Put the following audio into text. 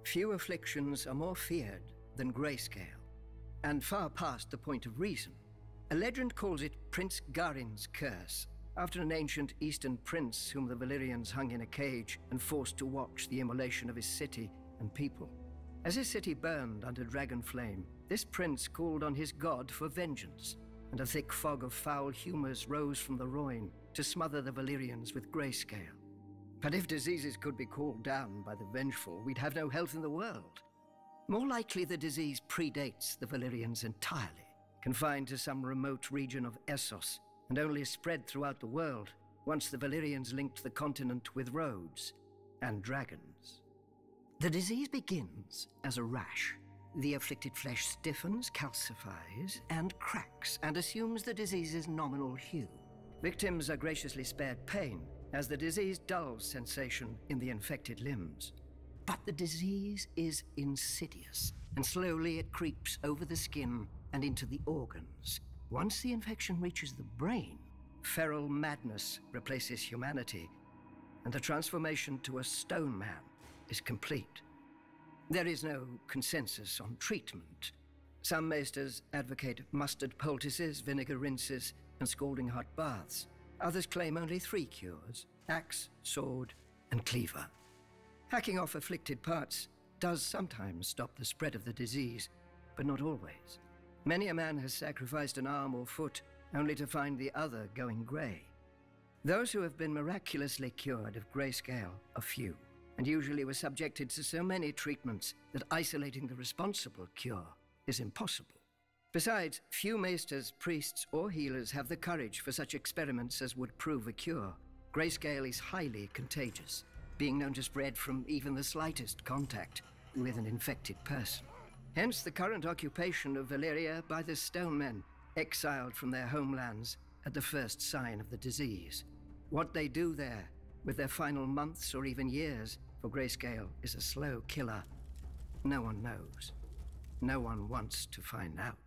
Few afflictions are more feared than grayscale, and far past the point of reason. A legend calls it Prince Garin's curse, after an ancient eastern prince whom the Valyrians hung in a cage and forced to watch the immolation of his city and people. As his city burned under dragon flame, this prince called on his god for vengeance, and a thick fog of foul humours rose from the Rhoyne to smother the Valyrians with grayscale. But if diseases could be called down by the vengeful, we'd have no health in the world. More likely the disease predates the Valyrians entirely, confined to some remote region of Essos, and only spread throughout the world once the Valyrians linked the continent with roads and dragons. The disease begins as a rash. The afflicted flesh stiffens, calcifies, and cracks, and assumes the disease's nominal hue. Victims are graciously spared pain, as the disease dulls sensation in the infected limbs. But the disease is insidious, and slowly it creeps over the skin and into the organs. Once the infection reaches the brain, feral madness replaces humanity, and the transformation to a stone man is complete. There is no consensus on treatment. Some maesters advocate mustard poultices, vinegar rinses, and scalding hot baths. Others claim only 3 cures: axe, sword, and cleaver. Hacking off afflicted parts does sometimes stop the spread of the disease, but not always. Many a man has sacrificed an arm or foot only to find the other going grey. Those who have been miraculously cured of grayscale are few, and usually were subjected to so many treatments that isolating the responsible cure is impossible. Besides, few maesters, priests, or healers have the courage for such experiments as would prove a cure. Grayscale is highly contagious, being known to spread from even the slightest contact with an infected person. Hence the current occupation of Valyria by the Stone Men, exiled from their homelands at the first sign of the disease. What they do there, with their final months or even years, for grayscale is a slow killer. No one knows. No one wants to find out.